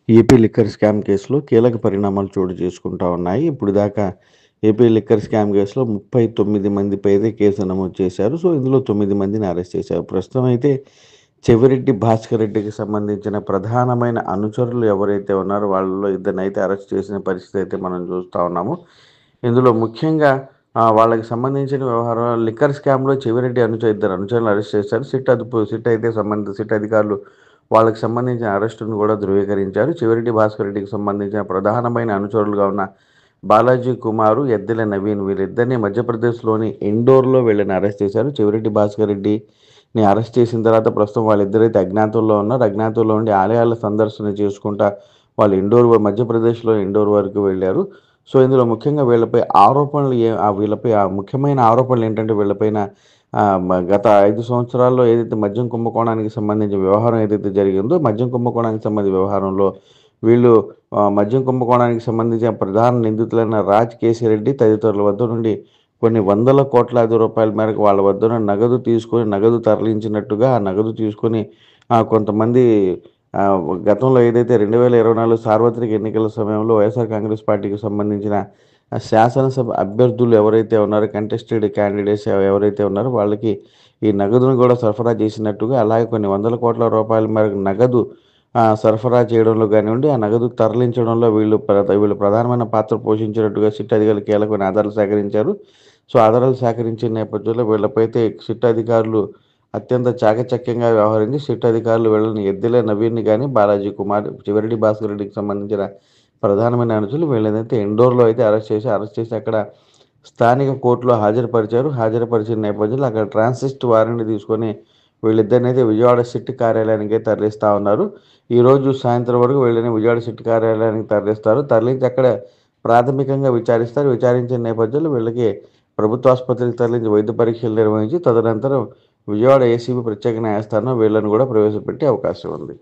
AP liquor scam కేసులో కీలక పరిణామాలు చోటు చేసుకుంటా ఉన్నాయి. ఇప్పుడు దాకా ఏపీ లిక్కర్ స్కామ్ కేసులో 39 మందిపైనే కేసు నమోదు చేశారు. సో, ఇందులో 9 మందిని అరెస్ట్ చేశారు. ప్రస్తుతం అయితే చెవిరెడ్డి భాస్కర్ రెడ్డికి సంబంధించిన ప్రధానమైన అనుచరులు ఎవరైతే ఉన్నారో వాళ్ళలో ఇద్దరినైతే అరెస్ట్ చేసిన పరిస్థితి అయితే మనం చూస్తా ఉన్నాము. ఇందులో ముఖ్యంగా వాళ్ళకి సంబంధించిన వ్యవహారం లిక్కర్ స్కామ్‌లో చెవిరెడ్డి ఇద్దరు అనుచరులను అరెస్ట్ చేశారు. సిట్ అధికారులు వాళ్ళకి సంబంధించిన అరెస్టును కూడా ధృవీకరించారు. చెవిరెడ్డి భాస్కర్ రెడ్డికి సంబంధించిన ప్రధానమైన అనుచరులుగా ఉన్న బాలాజీ కుమారు, ఎద్దెల నవీన్ వీళ్ళిద్దరిని మధ్యప్రదేశ్‌లోని ఇండోర్‌లో వీళ్ళని అరెస్ట్ చేశారు. చెవిరెడ్డి భాస్కర్ రెడ్డిని అరెస్ట్ చేసిన తర్వాత ప్రస్తుతం వాళ్ళిద్దరైతే అజ్ఞాతంలో ఉన్నారు. అజ్ఞాతంలో ఉండి ఆలయాల సందర్శన చేసుకుంటా వాళ్ళు మధ్యప్రదేశ్‌లో ఇండోర్ వరకు వెళ్లారు. సో, ఇందులో ముఖ్యంగా వీళ్ళపై ముఖ్యమైన ఆరోపణలు ఏంటంటే వీళ్ళపైన గత 5 సంవత్సరాల్లో ఏదైతే మద్యం కుంభకోణానికి సంబంధించిన వ్యవహారం ఏదైతే జరిగిందో, మద్యం కుంభకోణానికి సంబంధించిన వ్యవహారంలో వీళ్ళు మద్యం కుంభకోణానికి సంబంధించిన ప్రధాన నిందితులైన రాజ్ కేశిరెడ్డి తదితరుల వద్ద నుండి కొన్ని వందల కోట్లాది రూపాయల మేరకు వాళ్ళ వద్ద నుండి నగదు తరలించినట్టుగా, ఆ నగదు తీసుకొని కొంతమంది గతంలో ఏదైతే 2024 సార్వత్రిక ఎన్నికల సమయంలో వైఎస్ఆర్ కాంగ్రెస్ పార్టీకి సంబంధించిన శాసనసభ అభ్యర్థులు ఎవరైతే ఉన్నారో కంటెస్టెడ్ క్యాండిడేట్స్ ఎవరైతే ఉన్నారో వాళ్ళకి ఈ నగదును కూడా సరఫరా చేసినట్టుగా, అలాగే కొన్ని వందల కోట్ల రూపాయల మేరకు నగదు సరఫరా చేయడంలో కానివ్వండి, ఆ నగదు తరలించడంలో వీళ్ళు ప్రధానమైన పాత్ర పోషించినట్టుగా సిట్ అధికారులు కీలకమైన ఆధారాలు సేకరించారు. సో, ఆధారాలు సేకరించిన నేపథ్యంలో వీళ్ళపైతే సిట్ అధికారులు అత్యంత చాకచక్యంగా వ్యవహరించి సిట్ అధికారులు వీళ్ళని ఎద్దెల నవీన్‌ని గాని, బాలాజీ కుమార్, చెవిరెడ్డి భాస్కర్ రెడ్డికి సంబంధించిన ప్రధానమైన అనుచరులు వీళ్ళనైతే ఇండోర్‌లో అయితే అరెస్ట్ చేసి అక్కడ స్థానిక కోర్టులో హాజరుపరిచారు. హాజరుపరిచిన నేపథ్యంలో అక్కడ ట్రాన్సిస్ట్ వారెంట్ తీసుకొని వీళ్ళిద్దరినైతే విజయవాడ సిట్ కార్యాలయానికి తరలిస్తా ఉన్నారు. ఈరోజు సాయంత్రం వరకు వీళ్ళని విజయవాడ సిట్ కార్యాలయానికి తరలిస్తారు. తరలించి అక్కడ ప్రాథమికంగా విచారిస్తారు. విచారించిన నేపథ్యంలో వీళ్ళకి ప్రభుత్వ ఆసుపత్రికి తరలించి వైద్య పరీక్షలు నిర్వహించి తదనంతరం విజయవాడ ఏసీబీ ప్రత్యేక న్యాయస్థానం వీళ్ళని కూడా ప్రవేశపెట్టే అవకాశం ఉంది.